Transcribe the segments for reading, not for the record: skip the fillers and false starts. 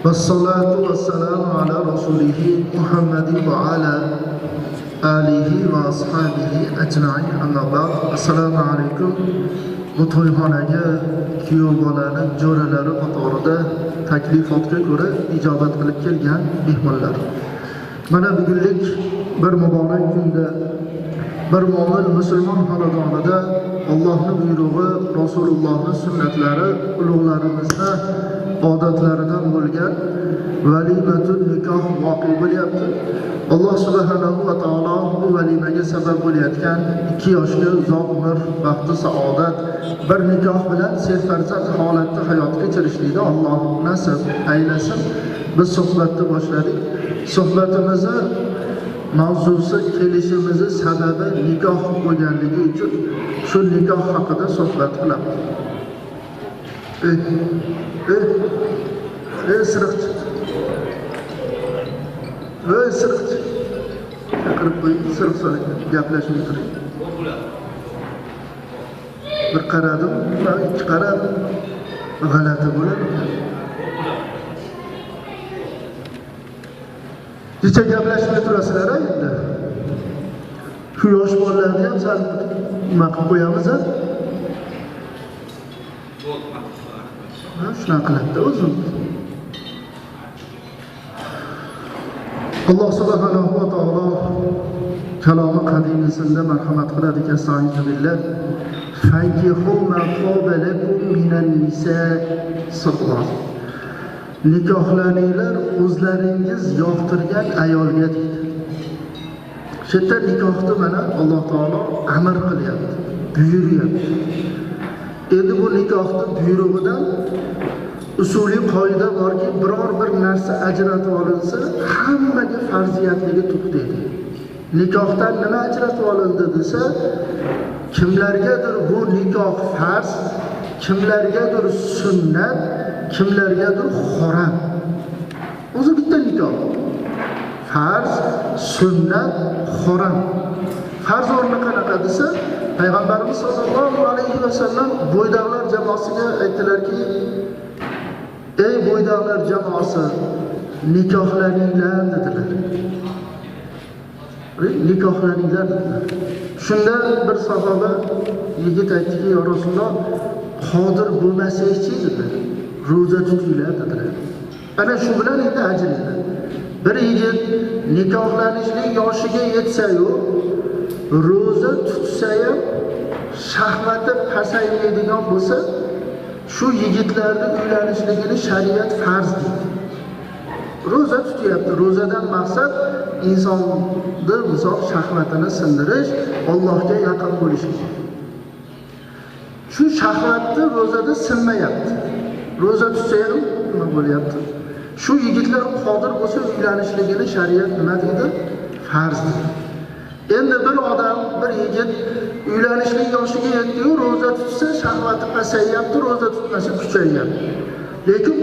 والصلاة والسلام على رسوله محمد وعلى آله وأصحابه أجمعين أما بعد السلام عليكم. Bu to'yxonaga kuyov bolani jo'ralari qatorida taklifotga ko'ra ijobat qilib kelgan mehmonlar. Mana bugunlik bir muborak kunda bir mo'min musulmon xonadonida Allohning buyrug'i, Rasulullohning sunnatlari, ulug'larimizni odatlaridan bo'lgan valimatul nikoh voqea bo'lyapti. Alloh subhanahu va taolo bu valimaga sabab bo'layotgan 2 yoshga uzoq umr, baxti, saodat, bir nikoh bilan serfarzand holatda hayot kechirishlikni Alloh nasib aylasin. Biz suhbatni boshladik. Suhbatimizni mavzusi kelishimizni sababi nikoh bo'lganligi uchun shu nikoh haqida suhbat qilamiz. Siriqchi. Siriqchi. Chaqirib qo'ying, siriq so'ragan, gaplashmay turing. Bir qaradim, ikki qaradim. G'alati bo'ladi. Necha gaplashmay turasizlar endi. Shu yosh bolalarni ham sal nima qilib qo'yamiz-a? Shunaqa qiladi o'zim. Alloh subhanahu va taolo kalomi qadimisida marhamat qiladi ki estaizu billah. Fankihu ma taba lakum minan nisa. Nikohlaninglar o'zlaringiz yoqtirgan ayolga deydi. Shu yerda nikohni mana Alloh taolo amr qilyapti, buyuryapti. Endi bu nikohni buyrug'idan usuliy qoida borki, biror bir narsa ajratib olinsa, hammaga farziyatligi to'xtaydi. Nikohdan nima ajratib olindi desa, kimlargadir bu nikoh farz, kimlargadir sunnat, kimlargadir harom. O'zi bitta nikoh. Farz, sunnat, harom. Farz o'rni qanaqa desa, Payg'ambarimiz sollallohu alayhi vasallam bo'ydoqlar jamoasiga aytdilarki, ey bo'ydoqlar jamoasi, nikohlaninglar dedilar. Nikohlaninglar dedilar. Shunda bir sahoba yigit aytdiki, "Ya Rasululloh, qodir bo'lmasangchi" dedilar. Ro'za tutinglar dedilar. Ana shu bilan endi ajraydi. Bir yigit nikohlanishlik yoshiga yetsa-yu, ro'za tutsa ham shahvati pasaymaydigan bo'lsa, shu yigitlarning uylanishligini shariat farz deydi. Ro'za tutyapti. Ro'zadan maqsad insonni misol shahvatini sindirish, Allohga yaqin bo'lish. Shu shahvatni ro'zada sinmayapti. Ro'za tutsa ham nima bo'lyapti? Shu yigitlar qodir bo'lsa uylanishligini shariat nima deydi? Farz deydi. Endi bir odam, bir yigit uylanishlik yoshiga yetdi-yu, ro'za tutsa shahvati pasayyapti, ro'za tutmasa kuchayyapti. Lekin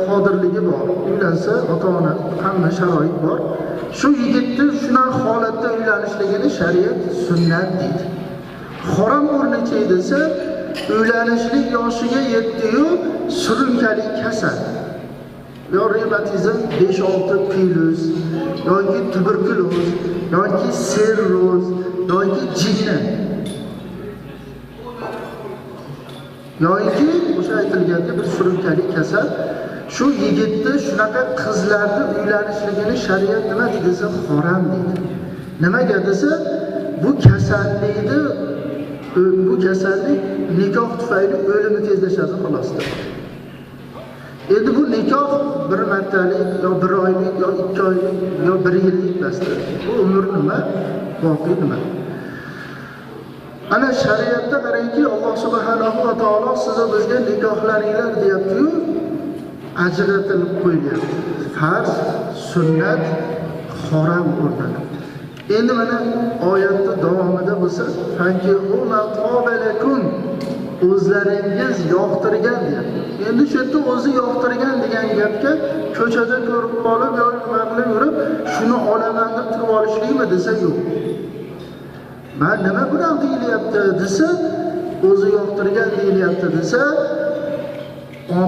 qodirligi bor. Uylansa ota-ona hamma sharoit bor. Shu yigitni shunaqa holatda uylanishligini shariat sunnat deydi. Harom o'rnicha desa, uylanishlik yoshiga yetdi-yu, surunkali kasal. Yo revmatizm 5-6 plus, yoki tuberkuloz, yoki sirroz, yoki jinni. Yoki o'sha aytilganda bir surunkali kasal. Shu yigitni shunaqa qizlarni uylanishligini shariat nima desa harom deydi. Nimaga desa, bu kasallik nikoh tufayli o'limi tezlashadi xolosda. Endi bu nikoh bir martalik, yo 1 oylik, yo 2 oylik, yo 1 yillik emasdir. Bu umr nima? Voqea nima? Ana shariatda qarangki, Alloh subhanahu va taolo sizni bizga nikohlaninglar deyapti-yu, ajratilib qo'yiladi. Farz, sunnat, harom o'rnida. Endi mana oyatning davomida bo'lsa, fankihu ma taba lakum, o'zlaringiz yoqtirgan deyapti. Endi shu yerda o'zi yoqtirgan degan gapga ko'chada ko'rib qolib yoki nima qilib yurib, shuni olaman deb turib olishlikmi desa yo'q. Men nima bilan deyilyapti desa, o'zi yoqtirgan deyilyapti desa,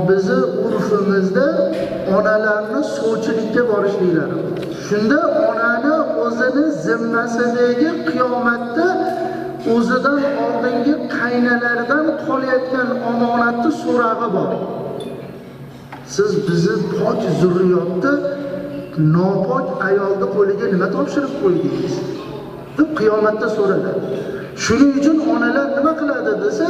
bizni urfimizda onalarni suvchilikka borishliklari. Shunda onani o'zini zimmasidagi qiyomatda o'zidan oldingi qaynalaridan qolayotgan omonatni so'rag'i bor. Siz bizni pok zurriyotni nopok ayolni qo'liga nima topshirib qo'ydingiz? deb qiyomatda so'raladi. Shuning uchun onalar nima qiladi desa,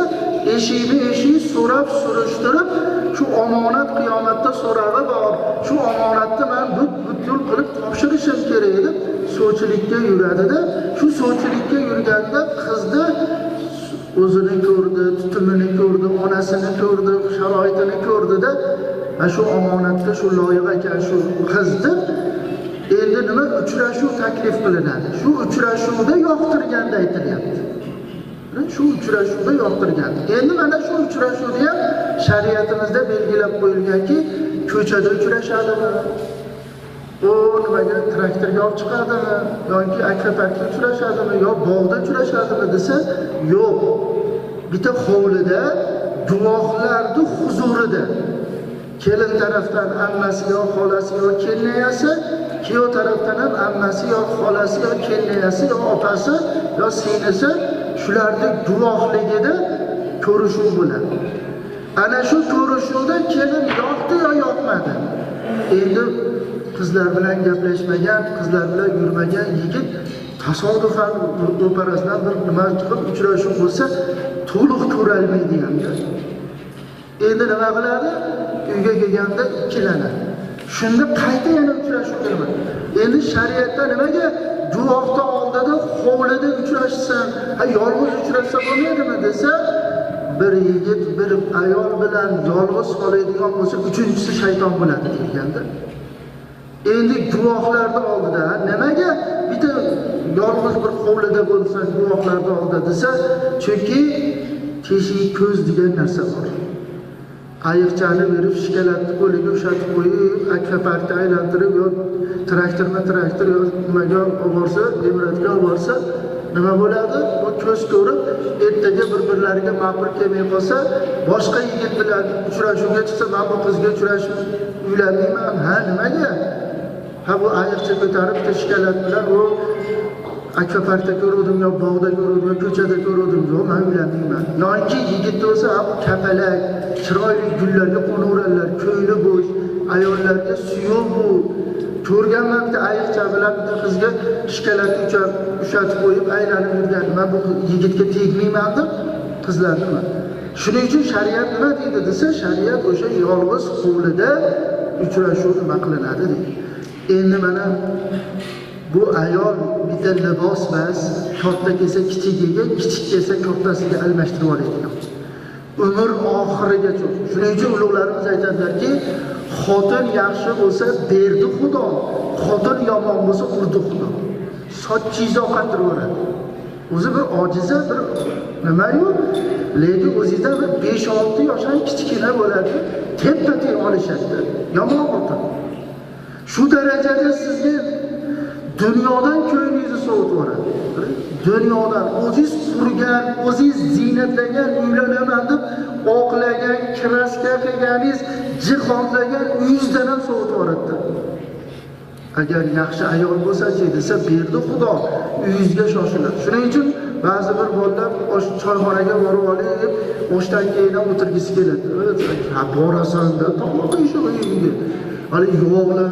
eshik so'rab surishtirib, shu omonat qiyomatda so'rag'i bor. Shu omonatni men butkul qilib topshirishim kerak deb suvchilikka yuradida, shu suvchilikka yurganda qizni o'zini ko'rdi, tutumini ko'rdi, onasini ko'rdi, sharoitini ko'rdida, shu omonatga shu loyiq ekan shu qizni endi nima uchrashuv taklif qilinadi. Shu uchrashuvda yoqtirganda aytilyapti. Shu uchrashuvda yoqtirganda. Endi mana shu uchrashuvda ham shariatimizda belgilab qo'yilganki, ko'chada uchrashadimi? O nimaga traktorga olib chiqadimi? yoki akvaparkda uchrashadimi? yo bog'da uchrashadimi desa, yo'q. Bitta hovlida guvohlarning huzurida kelin tarafdan ammasi yo xolasi yo kelinayasi, kuyov tarafdan ham ammasi yo xolasi yo kelinayasi yo opasi yo singlisi shularning guvohligida ko'rishuv bo'ladi. Ana shu ko'rishuvda kelin yoqdi yo yoqmadi. Endi qizlar bilan gaplashmagan, qizlar bilan yurmagan yigit tasodifan ro'parasidan bir nima chiqib uchrashuv bo'lsa, to'liq ko'rolmaydi ham. Endi nima qiladi? Uyga kelganda ikkilanadi. Shunda qayta yana uchrashuv qiladi. Endi shariatda nimaga guvohda oldida hovlida uchrashsin, yolg'iz uchrashsa bo'lmaydimi desa, bir yigit bir ayol bilan yolg'iz qoladigan bo'lsa, uchinchisi shayton bo'ladi deganda. Endi guvohlarda oldida nimaga bitta yolg'iz bir hovlida bo'lsa, guvohlarda oldida desa, chunki teshik ko'z degan narsa bor. Ayiqchani berib, shikalatni qo'liga ushatib qo'yib, akvaparkda aylantirib, yo traktor yo nimaga olsa, emiratga olsa, nima bo'ladi? Bu ko'z ko'rib, ertaga bir-birlariga ma'qul kelmay qolsa, boshqa yigit bilan uchrashuvga chiqsa, men bu qizga uchrashib uylanmayman. Ha, nimaga? Ha, bu ayiqcha ko'tarib, shikalat bilan u akvaparkda ko'rdim, yo bog'da ko'rdim, yo ko'chada ko'rdim, yo'q, men uylanmayman. Yoki yigit bo'lsa, bu kapalak, chiroyli gullarga qo'naveradilar, ko'ngli bo'sh, ayollarga suyuq bu. Ko'rgan vaqtda ayiqcha bilan bitta qizga shikalatni ushatib qo'yib aylanib yurgan, men bu yigitga tegmayman deb qizlar nima? Shuning uchun shariat nima deydi desa, shariat o'sha yolg'iz hovlida uchrashuv nima qilinadi deydi. Endi mana bu ayol bitta libos emas, katta kelsa kichigiga, kichik kelsa kattasiga almashtirib oladigan. Umr oxirigacha. Shuning uchun ulug'larimiz aytadilarki, xotin yaxshi bo'lsa berdi Xudo, xotin yomon bo'lsa urdi Xudo. Sochiz oqartirib yuboradi. O'zi bir ojiza, bir nima-yu, lekin o'zida bir 5-6 yoshdan kichkina bo'ladi, teppa-tep olishadi. Yomon xotin. Shu darajada sizga dunyodan ko'nglingizni sovutib yuboradi. Dunyodan o'zingiz qurgan, o'zingiz ziynatlagan, uylanaman deb oqlagan, kraska qilganingiz, jihozlagan uyingizdan ham sovutib yuboradi. Agar yaxshi ayol bo'lsa-chi desa, berdi Xudo, uyingizga shoshiladi. Shuning uchun ba'zi bir bolalar choyxonaga borib olib, oshdan keyin o'tirgisi keladi. Ha, borasan-da, tomoq yeyishga uyingga. Hali yo'g'lama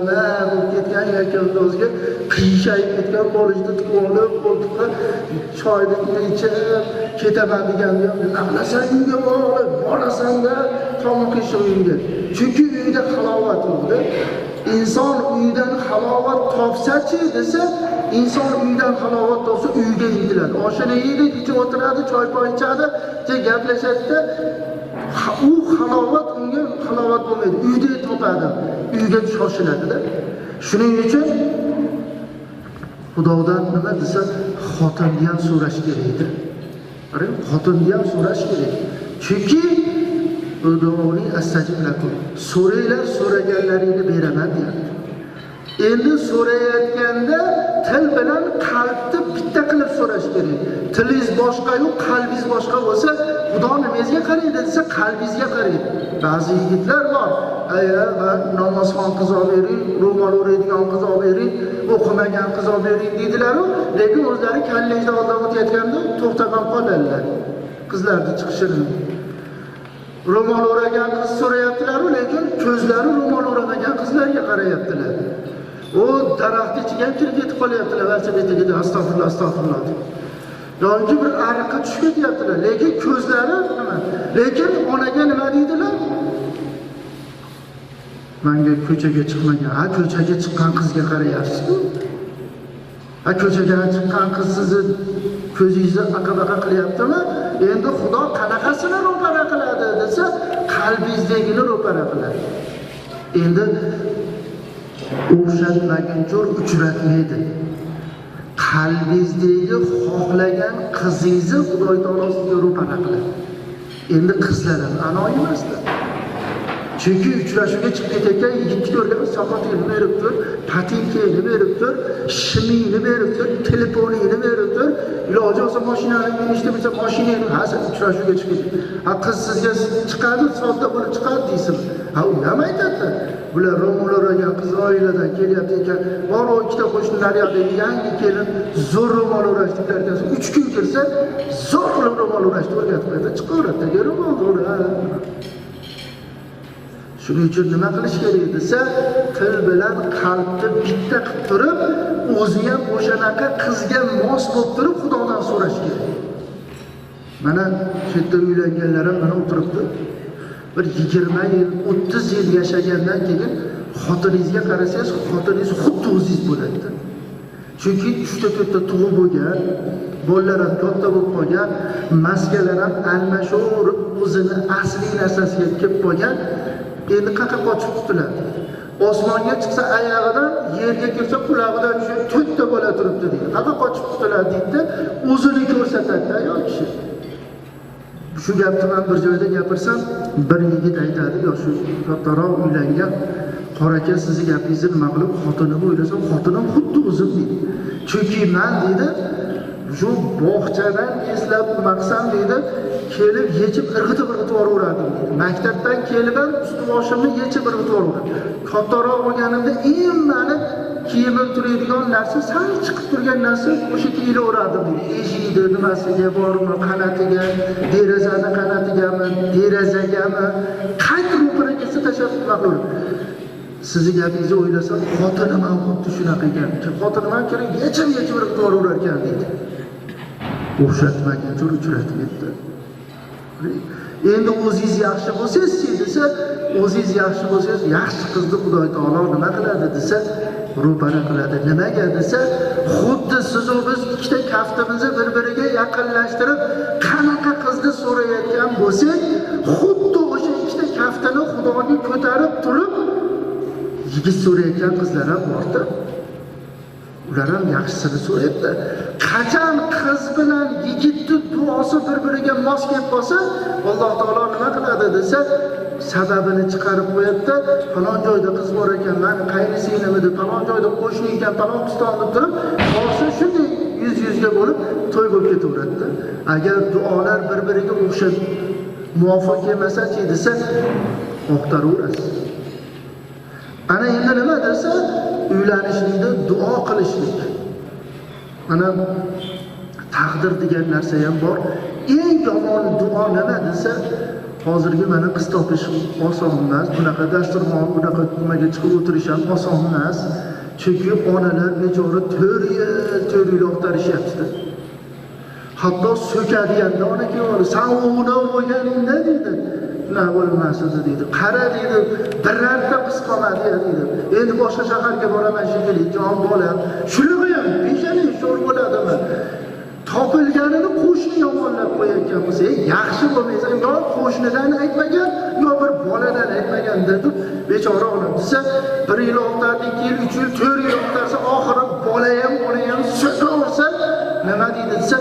bo'lib ketgan yakanni o'ziga qiyshayib ketgan bolishni tuqolib, qo'ltiqqa choyni ichib ketaman deganda, naqlasan uyga borasan-da, tomoq yeyishga uyingga. Chunki uyda halovat yo'q-da. İnson uydan halovat topsa-chi desa, inson uydan halovat topsa uyga intiladi. Oshini yeydi, ichib o'tiradi, choy ichadi, gaplashadi. U halovat unga halovat bo'lmaydi. Uyda topadi, uyga shoshiladi-da. Shuning uchun Xudodan nima desa, xotinni ham so'rash kerak-da. Xotinni ham so'rash kerak. Chunki Ud'uni astajib lakum. So'ranglar, so'raganlaringni beraman deyapti. Endi so'rayotganda til bilan qalbni bitta qilib so'rash kerak. Tilingiz boshqa-yu, qalbingiz boshqa bo'lsa, Xudo nimangizga qaraydi desa, qalbingizga qaraydi. Ba'zi yigitlar bor, va namozxon qiz olib bering, ro'mol o'raydigan qiz olib bering, o'qimagan qiz olib bering deydilar-ku, lekin o'zlari kallangizdan oldin o'tayotganda to'xtab qoladilar. Qizlarning chiqishini. Ro'mol o'ragan qiz so'rayaptilar-ku, lekin ko'zlari ro'mol o'ramagan qizlarga qarayaptilar. O daraxt ichiga kirib ketib qolyaptilar, barcha betiga astag'firullah, astag'firullah deb. Yoki bir ariqqa tushib ketyaptilar, lekin ko'zlari nima? Lekin onaga nima deydilar? Menga ko'chaga chiqmagan, ha ko'chaga chiqqan qizga qarayapsiz-ku. Ha ko'chaga chiqqan qiz sizni ko'zingizni aqabaqa qilyaptimi? Endi Xudo qanaqasini ro'para qiladi desa, qalbingizdagini ro'para qiladi. Endi o'xshatmaguncha uchratmaydi. Qalbingizdagi xohlagan qizingizni Xudo taolo sizga ro'para qiladi. Endi qizlar ham anoyi emaslar. Chunki uchrashuvga chiqib ketayotgan yigitni ko'rgan soqotingni berib tur, patinkangni berib tur, shimingni berib tur, telefoningni berib tur, iloji bo'lsa mashinani minishni bilsa mashinangni hasa uchrashuvga chiqib. Ha qiz sizga chiqadi, sodda bo'lib chiqadi deysiz. Ha u nima aytadi? Bular ro'mol o'ragan qiz oiladan kelyapti ekan, bor o ikkita qo'shnilar yoqdagi yangi kelin zo'r ro'mol o'rashdilar ekan. 3 kun kirsa, zo'r ro'mol o'rashni o'rgatib qo'yadi, chiqaveradi, ro'mol o'radi. Shuning uchun nima qilish kerak desa, til bilan qalbni bitta qilib turib, o'zi ham o'shanaqa qizga mos bo'lib turib Xudodan so'rash kerak. Mana shu yerda uylanganlar ham mana o'tiribdi. Bir 20 yil, 30 yil yashagandan keyin xotiningizga qarasangiz, xotiningiz xuddi o'zingiz bo'ladi. Chunki 3-4 ta tug'ib bo'lgan, bolalar ham katta bo'lib qolgan, maskalar ham almashib o'zini asliy narsasiga kelib qolgan. Endi qaqa qochib qutuladi. Osmonga chiqsa oyog'idan, yerga kirsa qulog'idan tushib, 4 ta bola turibdi deydi. Qaqa qochib qutuladi deydi, o'zini ko'rsatadi ayol kishi. Shu gapni men bir joyda gapirsam, bir yigit aytadi, yo shu kattaroq uylangan qora aka sizning gapingizni nima qilib xotinimni o'ylasam, xotinim xuddi o'zim deydi. Chunki men deydi, shu bog'chadan eslab maqsam deydi, kelib yechib irg'itib yuboraverdim deydi. Maktabdan kelib ham ust-boshimni yechib irg'itib yuboraverdim. Kattaroq bo'lganimda eng mani kiyimim turadigan narsa, sal chiqib turgan narsa o'sha kiyilaverardim deydi. Eshikni nimasiga bormi, qanatiga, derazani qanatigami, derazagami, qayta ro'para kelsa tashlab qo'yaman. Sizning gapingizni o'ylasam, xotinim ham xuddi shunaqa ekan. Xotinim ham kirib yechib irg'itib yuborar ekan deydi. O'xshatmaguncha uchratmaydi. Endi o'zingiz yaxshi bo'lsangiz, desa, o'zingiz yaxshi bo'lsangiz, yaxshi qizni Xudo taolo nima qiladi desa, ro'para qiladi. Nimaga desa, xuddi siz va biz ikkita kaftimizni bir-biriga yaqinlashtirib, qanaqa qizni so'rayotgan bo'lsak, xuddi o'sha ikkita kaftini Xudoga ko'tarib turib, yigit so'rayotgan qizlar ham borda. Ular ham yaxshisini so'rayapti. Qachon qiz bilan yigitning duosi bir-biriga mos kelib qolsa, Alloh taolo nima qiladi desa, sababini chiqarib qo'yapti. Falon joyda qiz bor ekan, meni qaynisinglim edi, falon joyda qo'shni ekan, falon qiston deb turib, borsa shunday yuz-yuzga bo'lib to'y bo'lib ketaveradi. Agar duolar bir-biriga o'xshab muvofiq kelmasa-chi desa, o'qtaraverasiz. Ana endi nima desa, uylanishlikda duo qilishlik. Mana taqdir degan narsa ham bor. Eng yomon duo nima desa, hozirgi mana qiz topish oson emas. Bunaqa dasturxon, bunaqa nimaga chiqib o'tirish ham oson emas. Chunki onalar bechora 4 yil o'qtarishyapti. Hatto so'kadigan ona-ki bor. Sen o'g'li bo'lganingda deydi. Nima bo'lmasdi deydi. Qara deydi, birorta qiz qolmadi deydi. Endi boshqa shaharga boraman shekilli, jon bolam. Shunaqa ham peshani sho'r bo'ladimi? Topilganini qo'shni yomonlab qo'yayotgan bo'lsa, yaxshi bo'lmaysa, yo qo'shnidan aytmagan, yo bir boladan aytmagan deb bechora ona desa, 1 yil o'qtardi, 2 yil, 3 yil, 4 yil o'qtarsa, oxiri bola ham, ona ham so'taversa, nima deydi desa,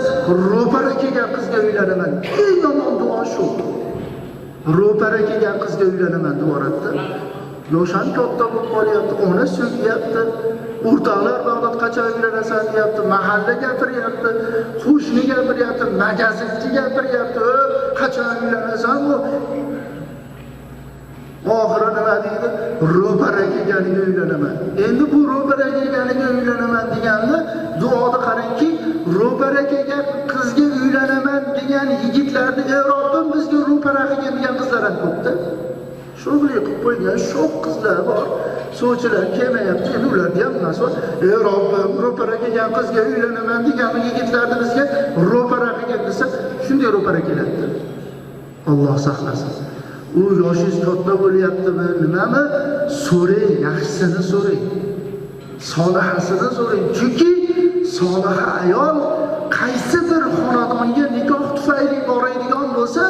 ro'para kelgan qizga uylanaman. Eng yomon duo shu. Ro'para kelgan qizga uylanaman deyoradi. Yo'shan katta bo'lib qolyapti, ona so'kyapti, o'rtoqlar Bag'dod qachon uylanasan deyapti, mahalla gapiryapti, qo'shni gapiryapti, magazinchi gapiryapti, qachon uylanasan bu. Oxiri nima deydi? Ro'para kelganiga uylanaman. Endi bu ro'para kelganiga uylanaman deganni duoda qarangki, ro'para kelgan qizga uylanaman degan yigitlarni ey Robbim bizga ro'para qilgan degan qizlar ham ko'pda. Sho'g'li qilib qo'ygan sho'q qizlar bor. Sovchilar kelmayapti, endi ularga ham nasib. Ey Robbim ro'para kelgan qizga uylanaman degan yigitlarni bizga ro'para qilgan desa, shunday ro'para keladi. Alloh saqlasin. U yoshingiz katta bo'lyaptimi, nimami? So'rang, yaxshisini so'rang. Solihasini so'rang. Chunki soliha ayol qaysi bir xonadonga nikoh tufayli boradigan bo'lsa,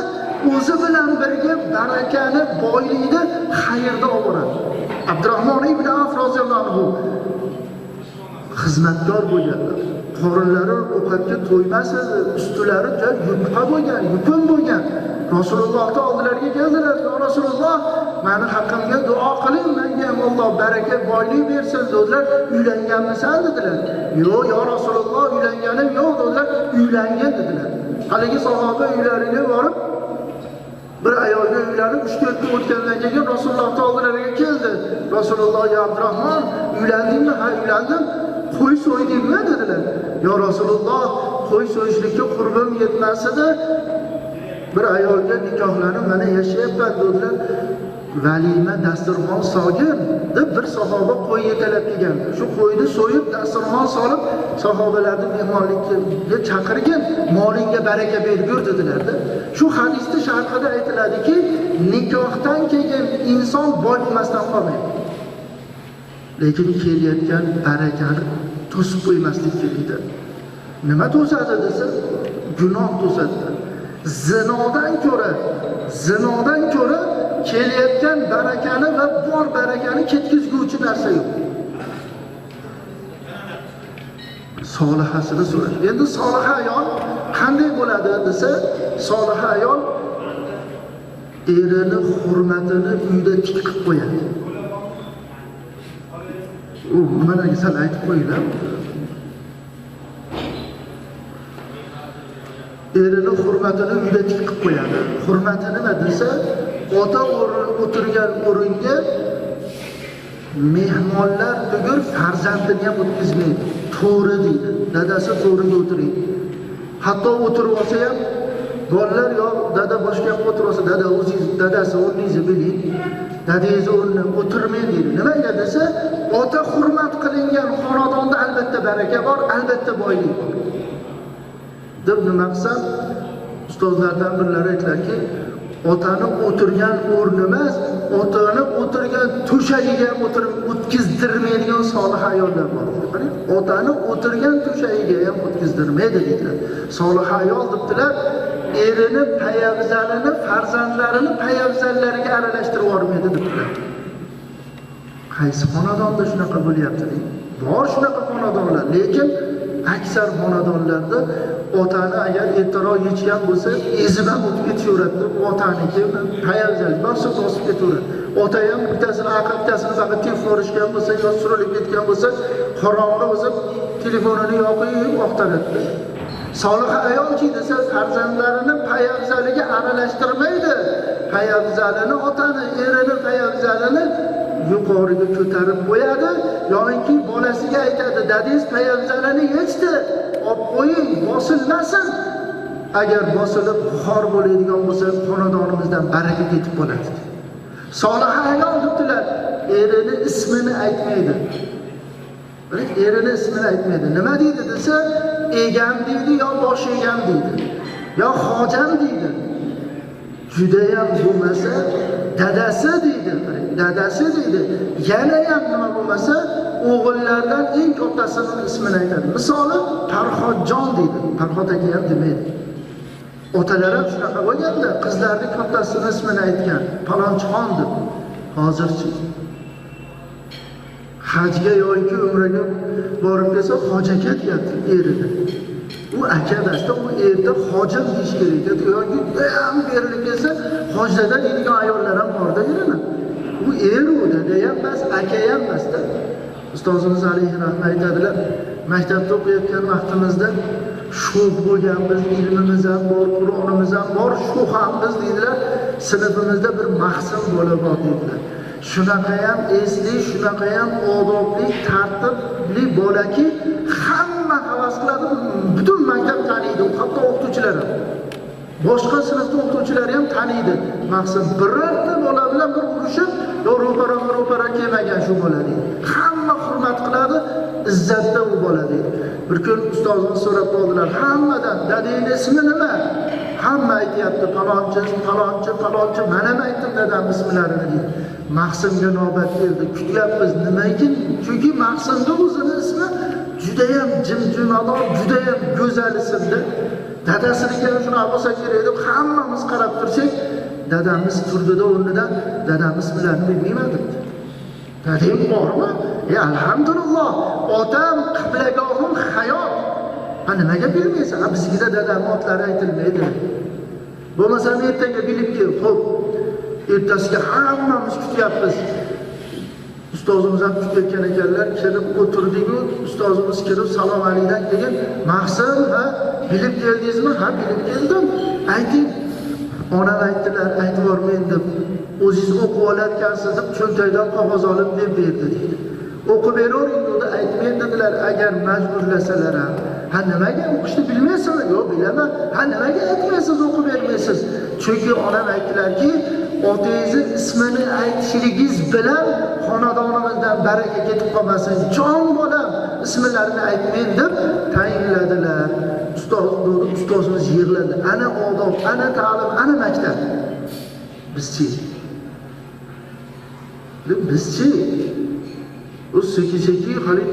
o'zi bilan birga barakani, boylikni xayrda oladi. Abdurahmon ibn Avf roziyallohu anhu xizmatkor bo'lganlar. Qorinlari ovqatga to'ymas edi, ustilari yupqa bo'lgan, yupun bo'lgan. Rasulullohga oldilariga keldilar. "Ya Rasululloh, meni haqqimga duo qiling, menga ham Alloh baraka, boylik bersin" dedilar. "Uylanganmisan?" dedilar. "Yo'q, ya Rasululloh, uylanganim yo'q" dedilar. "Uylangan" dedilar. Haligi sahoba uylariga borib, bir ayolga uylanib 3-4 kun o'tgandan keyin Rasulullohga oldilariga keldi. "Rasululloh, ya Abdurahmon, uylandingmi?" "Ha, uylandim." "Qo'y so'ydingmi?" dedilar. "Ya Rasululloh, qo'y so'yishlikka qurbim yetmasdi. Bir ayolga nikohlanib mana yashayapman" dedilar. "Valima dasturxon sog'in" deb bir sahoba qo'y yetalab kelgan. Shu qo'yni so'yib dasturxon solib sahobalarni mehmonlikka chaqirgan, "Molingga baraka bergur" dedilar-da. Shu hadisda sharhida aytiladiki, nikohdan keyin inson boy bo'lmasdan qolmaydi. Lekin kelayotgan barakani to'sib qo'ymaslik kerakda. Nima to'sadi desa, gunoh to'sadi. Zinodan ko'ra kelayotgan barakani va bor barakani ketkizguvchi narsa yo'q. Solihasini so'radi. Endi soliha ayol qanday bo'ladi desa, soliha ayol erini hurmatini uyda tik qilib qo'yadi. U nimalarga sal aytib qo'yinglar. Erini hurmatini uyda tik qilib qo'yadi. Hurmati nima desa, ota o'tirgan o'ringa mehmonlar tugul farzandini ham o'tkazmaydi. To'g'ri deydi. Dadasi to'g'riga o'tiradi. Hatto o'tirib olsa ham bolalar yo dada boshqa yoqqa o'tirib olsa, dada o'zingiz dadasi o'rningizni biling. Dadangiz o'rniga o'tirmang deydi. Nimaga desa, ota hurmat qilingan xonadonda albatta baraka bor, albatta boylik bor. Deb nima qilsam, ustozlardan birlari aytlarki, otani o'tirgan o'rni emas, otani o'tirgan to'shagiga ham o'tkazdirmaydigan solih ayollar bor. Qarang, otani o'tirgan to'shagiga ham o'tkazdirmaydi dedilar. Solih ayol debdilar, erini payabzalini, farzandlarini payabzallariga aralashtirib yubormaydi dedilar. Qaysi xonadonda shunaqa bo'lyapti deydi. Bor shunaqa xonadonlar, lekin aksar xonadonlarda otani agar ertaroq yechgan bo'lsa, ezib ham o'tib ketaveradi. Otaniki payabzal bosib ketaveradi. Ota ham bittasini aql, bittasini faqat telefon urishgan bo'lsa, yo surilib ketgan bo'lsa, qorong'i o'zib telefonini yoqib oqtaradi. Solih ayolchi desa, farzandlarini payabzaliga aralashtirmaydi. Payabzalini, otani, erini payabzalini yuqoriga ko'tarib qo'yadi, yoki bolasiga aytadi, "Dadingiz payabzalini yechdi, olib qo'ying, bosilmasin." Agar bosilib xor bo'ladigan bo'lsa, xonadonimizdan baraka ketib qoladi. Solih ayol debdilar, erini ismini aytmaydi. Erini ismini aytmaydi. Nima deydi desa, "Egam" deydi, yo "bosh egam" deydi, yo "hojam" deydi. Judayam bo'lmasa, "dadasi" deydi. Dadasi deydi. Yana ham nima bo'lmasa, o'g'illardan eng kattasining ismini aytadi. Misoli, Farhodjon deydi. Farhod aka ham demaydi. Otalar ham shunaqa bo'lganda, qizlarning kattasining ismini aytgan, Palonchixon deb. Hozirchi hajga yoki umraga borib kelsa, hoji aka deyapti erida. U aka emasda, u erda hojim deyish kerak edi. Yoki ham berilib kelsa, hojdadan deydigan ayollar ham borda yerina. u eru dada ham emas, aka ham emasda. Ustozimiz alayhi rahmat aytadilar, maktabda o'qiyotgan vaqtimizda sho'x bo'lganmiz, ilmimiz ham bor, Qur'onimiz ham bor, sho'x hammiz deydilar. Sinfimizda bir mahsin bola bor deydilar. Shunaqa ham esli, shunaqa ham odobli, tartibli bolaki hamma havas qiladi, butun maktab taniydi, hatto o'qituvchilar ham. Boshqa sinfda o'qituvchilar ham taniydi. Maqsad birorta bola bilan bir urushib, ro'para kelmagan shu bola deydi. Hamma hurmat qiladi, izzatda u bola deydi. Bir kun ustozimiz so'rab qoldilar, hammadan dadangning ismi nima? Hamma aytayapti, falonchi, mana ham aytdim dadam ismlarini deydi. Maqsimga navbat keldi. Kutyapmiz nima ekan? Chunki Maqsimning o'zining ismi juda ham jimjimador, juda ham go'zal ismda. Dadasiga shunaqa bo'lsa kerak deb hammamiz qarab tursak, dadamiz turdida o'rnidan dadam ismlarini bilmayman debdi. Dadam bormi? Alhamdulillah, otam qiblagohim hayot. Nimaga bilmaysan? Bizgida dadam otlari aytilmaydi. Bo'lmasa ertaga bilib kel, xo'p. Ertasiga hammamiz kutyapmiz. Ustozimiz ham kutayotgan ekanlar, kelib o'tirdik-ku, ustozimiz kelib salom alaydan keyin, "Maqsim, ha, bilib keldingizmi?" "Ha, bilib keldim." "Ayting." Onam aytdilar, "Aytib bormayman" deb. "O'zingiz o'qib olayotgansiz" deb cho'ntakdan qog'oz olib berdi deydi. "O'qib beravering" dedi, "Aytmayman" dedilar, agar majburlasalar ham. "Ha, nimaga o'qishni bilmaysanmi?" "Yo'q, bilaman." "Ha, nimaga aytmaysiz, o'qib bermaysiz?" Chunki onam aytdilarki, "Otangizni ismini aytishligingiz bilan xonadonimizdan baraka ketib qolmasin. Jon bolam, ismlarini aytmayman" deb tayinladilar. Ustozimiz yig'ladi. Ana odob, ana ta'lim, ana maktab. Bizchi? O sekin hali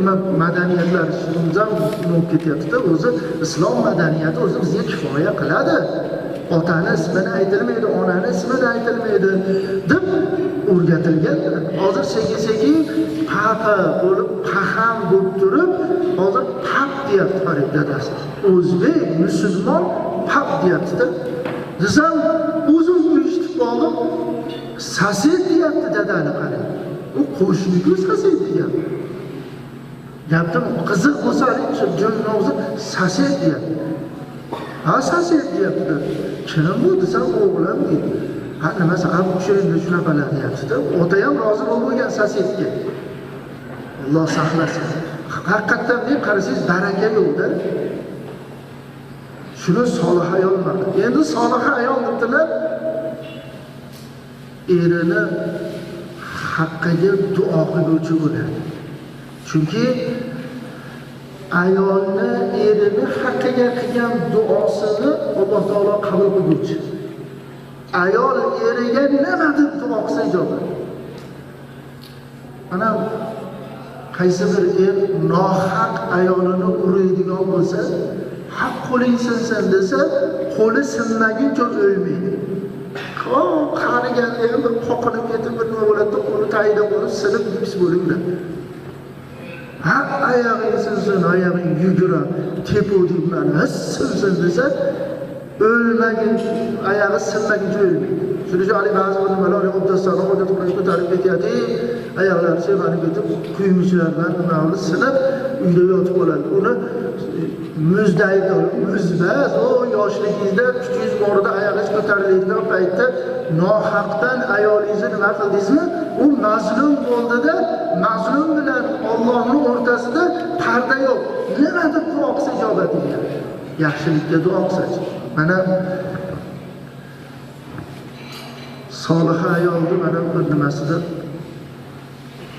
madaniyatlar shundan bo'lib ketyapti-da, o'zi islom madaniyati o'zi bizga kifoya qiladi. Otani ismini aytilmaydi, onani ismini aytilmaydi deb o'rgatilgan. Hozir sekin papa bo'lib, paham bo'lib turib, hozir pap deyapti Farid dadasi. O'zbek, musulmon pap deyapti-da. Desam, o'zim eshitib qoldim. Sased deyapti dadani qani. U qo'shniku sased degan. Gapdan qiziq bo'lsa, jo'nog'i sased deyapti. "Ha, sased deyapti." "Kim bu?" desam, "O'g'lim" deydi. "Ha, nimasi, abu o'shanda shunaqalar deyapti-da." Ota ham rozi bo'lgan sasedga. Alloh saqlasin. Haqiqatan deb qarasangiz baraka yo'qda. Shuni solih ayol maqdi. Endi solih ayol debdilar, erini haqqiga duo qiluvchi bo'ladi. Chunki ayolni erini haqqiga qilgan duosini Alloh taolo qabul qiluvchi. Ayol eriga nima deb duo qilsa ijobat. Ana qaysi bir er nohaq ayolini uraydigan bo'lsa, haq qo'ling sinsin desa, qo'li sinmaguncha o'lmaydi. Qariganda ham bir qoqinib ketib, bir nima bo'ladi, qo'li tayida bo'lib, sinib gips bo'lingan. Haq oyog'ing sinsin, oyog'ing yugurar, tepuvdik mana sinsin desa, o'lmagin, oyog'i sinmaguncha o'lmaydi. Shuning uchun Ali ba'zi bir nimalar obdaslarni o'rgatib ko'tarib ketyapti. Oyoqlari sevanib ketib, kuyimchilar bilan nima olib sinib, uyda yotib qoladi. Uni muzdaydi, muzbaz, o yoshligingizda kuchingiz borida oyog'ingiz ko'tariladigan paytda nohaqdan ayolingizni nima qildingizmi? U mazlum bo'ldida, mazlum bilan Allohning o'rtasida parda yo'q. Nima deb duo qilsa ijobat etadi? Yaxshilikka duo qilsa. Mana solih ayolni mana bir nimasida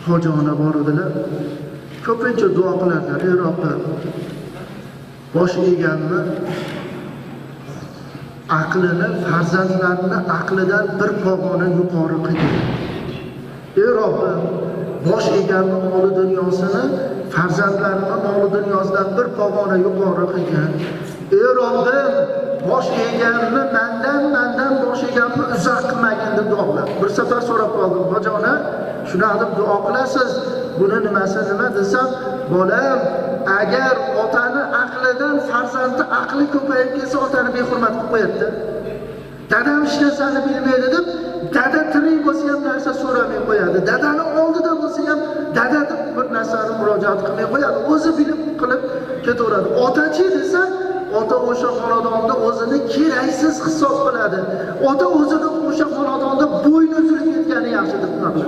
hojona bor edilar. Ko'pincha duo qilardilar. Ey Robbim, bosh eganni aqlini, farzandlarini aqlidan bir pog'ona yuqori qilgin. Ey Robbim, bosh eganni moli dunyosini farzandlarini moli dunyosidan bir pog'ona yuqori qilgin. Ey Robbim, bosh eganni mendan bosh eganni uzoq qilmagin deb duo qildi. Bir safar so'rab qoldim, hojona, shunaqa deb duo qilasiz, buni nimasi nima desam, bolam, agar otani aqlidan farzandi aqli ko'payib ketsa, otani behurmat qilib qo'yadi. Dadam hech narsani bilmaydi deb dada tirik bo'lsa ham narsa so'ramay qo'yadi. Dadani oldida bo'lsa ham dada bir narsani murojaat qilmay qo'yadi. O'zi bilib qilib ketaveradi. Otachi desa, ota o'sha xonadonda o'zini keraksiz hisob qiladi. Ota o'zini o'sha xonadonda bo'yni uzilib ketgani yaxshi deb qiladi.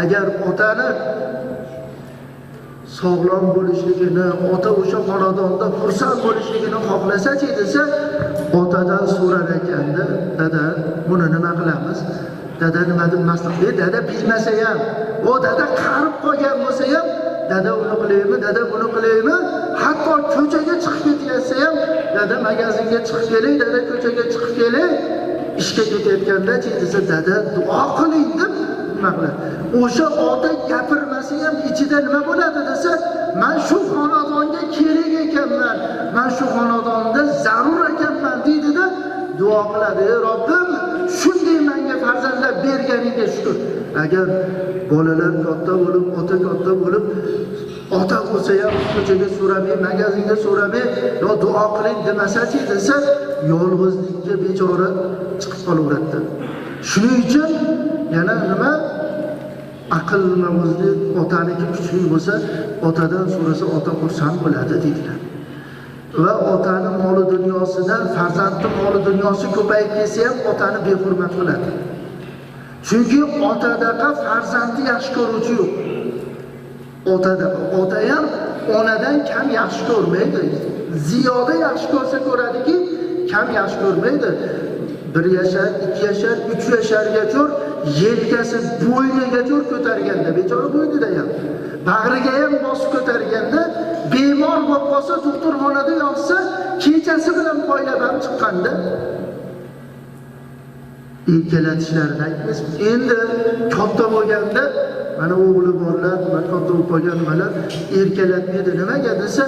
Agar otani sog'lom bo'lishligini, ota o'sha xonadonda xursand bo'lishligini xohlasa-chi desa, otadan so'rar ekanda, dada buni nima qilamiz? Dada nima deb maslahat? Dada bilmasa ham, o dada qarib qolgan bo'lsa ham, dada uni qilaymi, dada buni qilaymi? Hatto ko'chaga chiqib ketsa ham, dada magazinga chiqib kelay, dada ko'chaga chiqib kelay, ishga ketayotganda-chi desa, dada duo qiling deb nima qiladi? O'sha ota gapirmasa ham ichida nima bo'ladi desa, men shu xonadonga kerak ekanman, men shu xonadonda zarur ekanman deydi-da, duo qiladi. Ey Robbim, shunday menga farzandlar berganingga shukr. Agar bolalar katta bo'lib, ota katta bo'lib, ota bo'lsa ham ko'chaga so'ramay, magazinga so'ramay, yo duo qiling demasa-chi desa, yolg'izlikka bechora chiqib qolaveradi. Shuning uchun yana nima? Aql namozli otaniki kuchli bo'lsa, otadan so'rasa ota xursand bo'ladi deydilar. Va otani moli dunyosidan farzandning moli dunyosi ko'payib ketsa ham otani behurmat qiladi. Chunki otadaqa farzandni yaxshi ko'ruvchi yo'q. Ota ham onadan kam yaxshi ko'rmaydi. Ziyoda yaxshi ko'rsa ko'radiki, kam yaxshi ko'rmaydi. 1 yashar, 2 yashar, 3 yashargacha yelkasi bo'ynigacha ko'targanda, bechora bo'ynida ham, bag'riga ham bosib ko'targanda, bemor bo'lib qolsa, doktorxonada yotsa, kechasi bilan poylab ham chiqqanda erkalatishlarini aytamiz. Endi katta bo'lganda, mana o'g'li borlar, va katta bo'lib qolgan nimalar erkalatmaydi. Nimaga desa,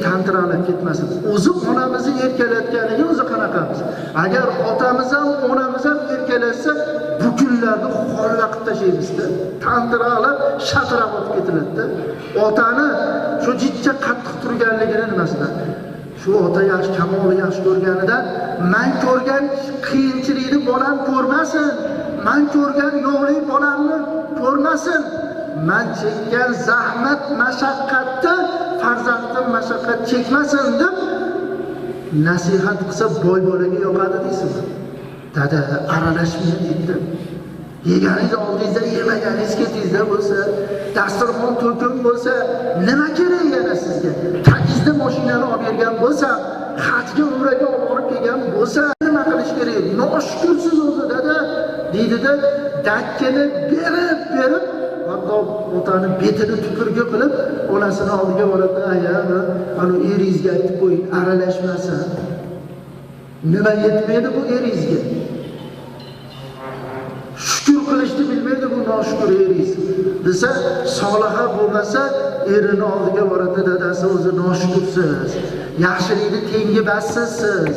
tantiralab ketmasin. O'zi onamizni erkalatganiga o'zi qanaqamiz? Agar otamiz ham, onamiz ham erkalatsa, bu kunlarda xol vaqt tashlaymiz-da. Tantiralab, shatirab o'tib ketiladi-da. Otani shu jichcha qattiq turganligini nimasidan? Shu ota yaxshi, kamoli yaxshi ko'rganidan, men ko'rgan qiyinchilikni bolam ko'rmasin. Men ko'rgan yo'qlik bolamni ko'rmasin. Men chekkan zahmat, mashaqqatda farzandim mashaqqat chekmasin deb nasihat qilsa, boy bolaga yoqadi deysizmi? Dada aralashmay deydi. Yeganingiz oldingizda, yemaganingiz ketingizda bo'lsa, dasturxon to'kin bo'lsa, nima kerak yana sizga? Tagingizda mashinani olib bergan bo'lsa, hajga, umraga olib kelgan bo'lsa, nima qilish kerak? Noshukursiz o'zi dada deydi-da, dakkini berib, hatto otani betini tupurgi qilib, onasini oldiga boradi, "Aya, ana eringizga aytib qo'ying, aralashmasin." Nima yetmaydi bu eringizga? Shukr qilishni bilmaydi bu noshukur eringiz. Desa, soliha bo'lmasa, erini oldiga boradi, dadasi o'zi noshukursiz. Yaxshilikni tengi bassiz siz.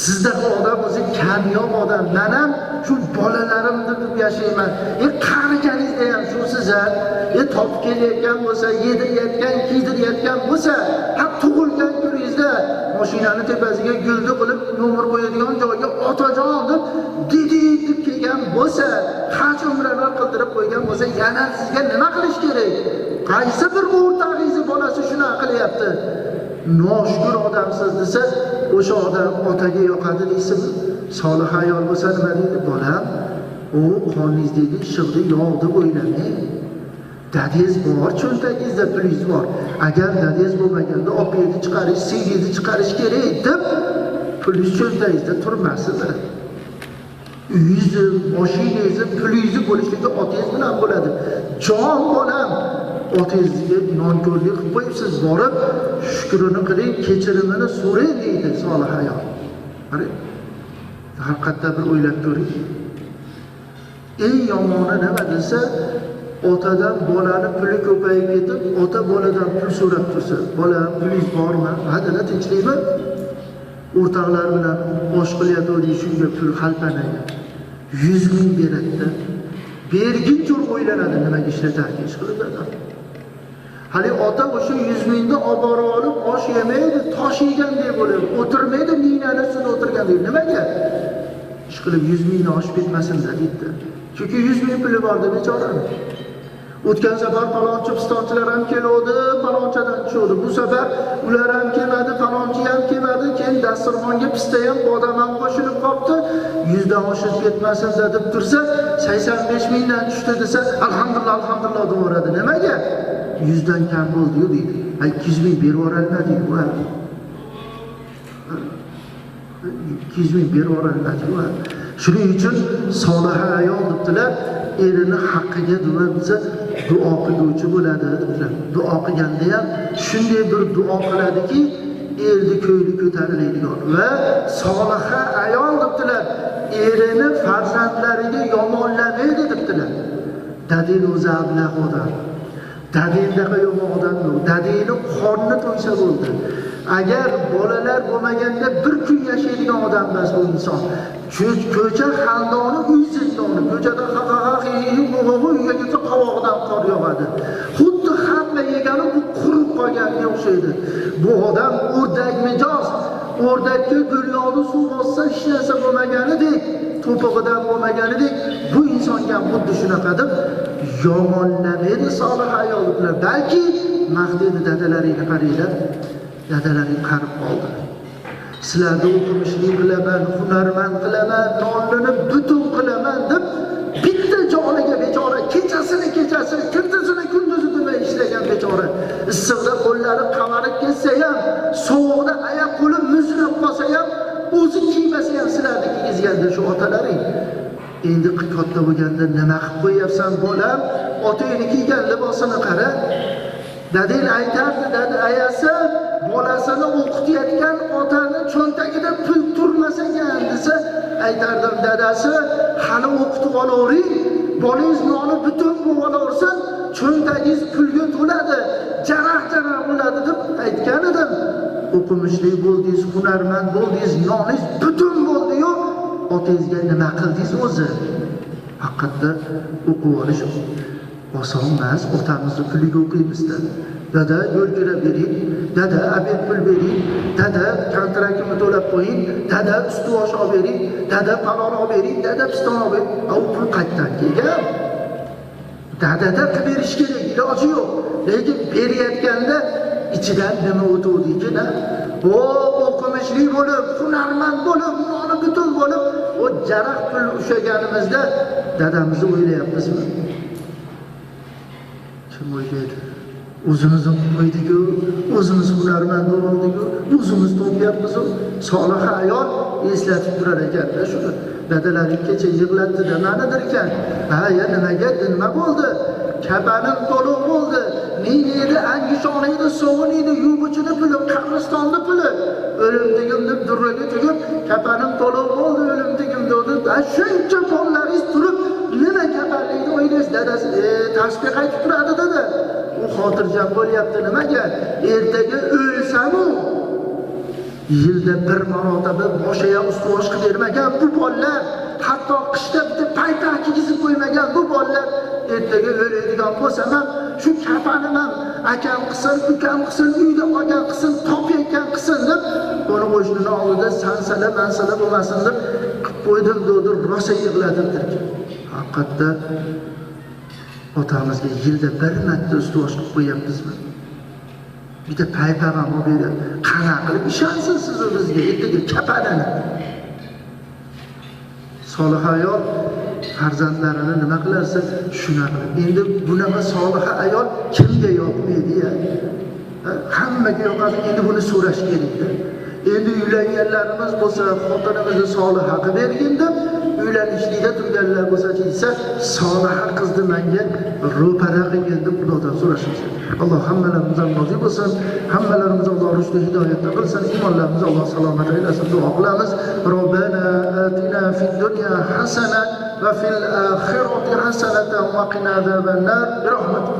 Sizdaqa odam o'zi kamyob odam. Men ham shu bolalarimni deb yashayman. Qariganingizda ham shusiz-a. Topib kelayotgan bo'lsa, yedirayotgan, kiydirayotgan bo'lsa, tug'ilgan kuningizda mashinani tepasiga gulni qilib nomer qo'yadigan joyga otajon deb deb kelgan bo'lsa, haj umralar qildirib qo'ygan bo'lsa, yana sizga nima qilish kerak? Qaysi bir o'rtog'ingiz bolasi shuni qilyapti? Noshukur odamsiz desa, o'sha odam otaga yoqadi deysizmi? Solih ayol bo'lsa nima deydi? Bolam, u qoningizdagi ishqni yo'q deb o'ylamang. Dadingiz bor, cho'ntagingizda pulingiz bor. Agar dadingiz bo'lmaganda opingizni chiqarish, singingizni chiqarish kerak deb pulingiz cho'ntagingizda turmasdi. Uyingizni, mashinangizni, pulingizni bo'lishligi otangiz bilan bo'ladi. Jon bolam, otangizga nonko'rlik qilib qo'yibsiz, borib shukrini qiling, kechirimini so'rang deydi solih ayol. Qarang, haqiqatda bir o'ylab ko'ring. Eng yomoni nima desa, otadan bolani puli ko'payib ketib, ota boladan pul so'rab tursa, bolam pulingiz bormi? Hadana tinchlikmi? O'rtoqlar bilan osh qilyapti, shunga pul xalpanaga 100 ming beradi. Berguncha o'ylanadi nimaga ishlatarkan, ish qilib adam. Hali ota o'sha 100 mingni olib borib olib, osh yemaydi, tosh yegandek bo'lib, o'tirmaydi, ninani ustida o'tirgandek. Nimaga? ishqilib 100 mingni oshib ketmasin deydi. Chunki 100 ming puli bor deb bechorani. O'tgan safar palonchi pistonchilar ham keldi, palonchadan tushdi. Bu safar ular ham kelmadi, palonchi ham kelmadi. Keyin dasturxonga pista ham, bodam ham qo'shilib qoldi. 100 dan oshib ketmasin deb tursa, 85 mingdan tushdi desa, alhamdulillah, alhamdulillah devoradi. Nimaga? 100 dan kam bo'ldi-yu deydi. 200 ming berib yuboradi-yu. 200 ming berib yuboradi-yu. Shuning uchun soliha ayol debdilar, erini haqqiga desa duo qiluvchi bo'ladi debdilar. Duo qilganda ham shunday bir duo qiladiki, erni ko'ngli ko'tariladigan va soliha ayol debdilar, erini farzandlariga yomonlamaydi debdilar. Dadil o'zi ablah odam. Dadildaqa yomon odam yo'q. Dadilni qorni to'ysa bo'ldi. Agar bolalar bo'lmaganda bir kun yashaydigan odam emas bu inson. Ko'cha xandoni, uy zindoni. Ko'chada uyga kelsa qovog'idan qor yog'adi. Xuddi hamma yegani bu qurib qolganga o'xshaydi. Bu odam o'rdak mijoz. O'rdakka gulyoqni suv bossa hech narsa bo'lmaganidek, to'pig'idan bo'lmaganidek, bu insonga ham xuddi shunaqa deb yomonlamaydi solih ayollar. Balki maqtaydi dadalaringni qaranglar. Dadalaring qarib qoldi. Sizlarni o'qimishlik qilaman, hunarmand qilaman, nonini butun qilaman deb bitta joniga bechora kechasini, kunduzi demay ishlagan bechora. Issiqda qo'llari qavarib ketsa ham, sovuqda oyoq qo'li muzlab qolsa ham, o'zi kiymasa ham sizlarni kiygizganda shu otalaring. Endi katta bo'lganda nima qilib qo'yapsan bolam? Otangni kiygan libosini qara. Dadil aytardi, dadi ayasi bolasini o'qitayotgan otani cho'ntagida pul turmasa ekan desa, aytardim dadasi, hali o'qitib olavering, bolangiz noni butun bo'lib olaversin, cho'ntagingiz pulga to'ladi, jaraq-jaraq bo'ladi deb aytgan edim. O'qimishli bo'ldingiz, hunarmand bo'ldingiz, noningiz butun bo'ldi-yu, otangizga nima qildingiz o'zi? Haqiqatda o'qib olish oson emas. Otamizni puliga o'qiymiz-da. Dada yo'l kira bering, dada abed pul bering, dada kontraktimni to'lab qo'ying, dada ustuvosh olib bering, dada palon olib bering, dada piston olib bering. U pul qayerdan kelgan? Dadada qilib berish kerak, iloji yo'q. Lekin berayotganda ichidan nima o'tuvdi-ki-da? O'qimishli bo'lib, hunarmand bo'lib, noni butun bo'lib, o jaraq pul ushlaganimizda dadamizni o'ylayapmizmi? Kim o'ylaydi? O'zimiz qo'ydik-ku, o'zimiz hunarmand bo'ldik-ku, o'zimiz topyapmiz-ku. Solih ayol eslatib turar ekan-da shuni. Dadalaring kecha yig'latdi-da, nimadir ekan. Ya nimaga, nima bo'ldi? Kapanim to'liq bo'ldi. Neydi, angishoniydi, sovuniydi, yuvichini puli, qabristonni puli. O'limtigim deb durraga tegib, kapanim to'liq bo'ldi, o'limtigim dedi. Shuncha qo'llaringiz turib, nima kapanlikni o'ylaysiz? Dadasi, tasbih qaytib turadi dedi. U xotirjam bo'lyapti nimaga? Ertaga o'lsam-u yilda bir marotaba boshiga ustuvosh qilib bermagan bu bolalar, hatto qishda bitta paypoq kiygizib qo'ymagan bu bolalar ertaga o'laydigan bo'lsam ham shu kapanim ham akam qilsin, ukam qilsin, uyda qolgan qilsin, topayotgan qilsin deb uni qo'shnini oldida sansala mansala bo'lmasin deb qilib qo'ydim dedi, rosa yig'ladim-dir. Haqiqatda otamizga yilda bir marta ustuvosh qilib qo'yapmizmi? Bitta paypoq ham olib berib, qanaqa qilib ishonsiz siz bizga ertaga kapanini? Solih ayol farzandlarini nima qilarsa shunaqa. Endi bunaqa solih ayol kimga yoqmaydi-ya? Hammaga yoqadi. Endi buni so'rash kerak-da. Endi uylanganlarimiz bo'lsa, xotinimizni soliha qilib bergin deb, uylanishlikda turganlar bo'lsa-chi desa, soliha qizni menga ro'para qilgin deb Xudodan so'rashimiz kerak. Alloh hammalarimizdan rozi bo'lsin, hammalarimiz Alloh rushdi hidoyatda qilsin, iymonlarimizni Alloh salomat aylasin. Duo qilamiz. Robbana atina fid dunya hasana va fil oxirati hasanatan va qina azabannar. Bi rahmatik.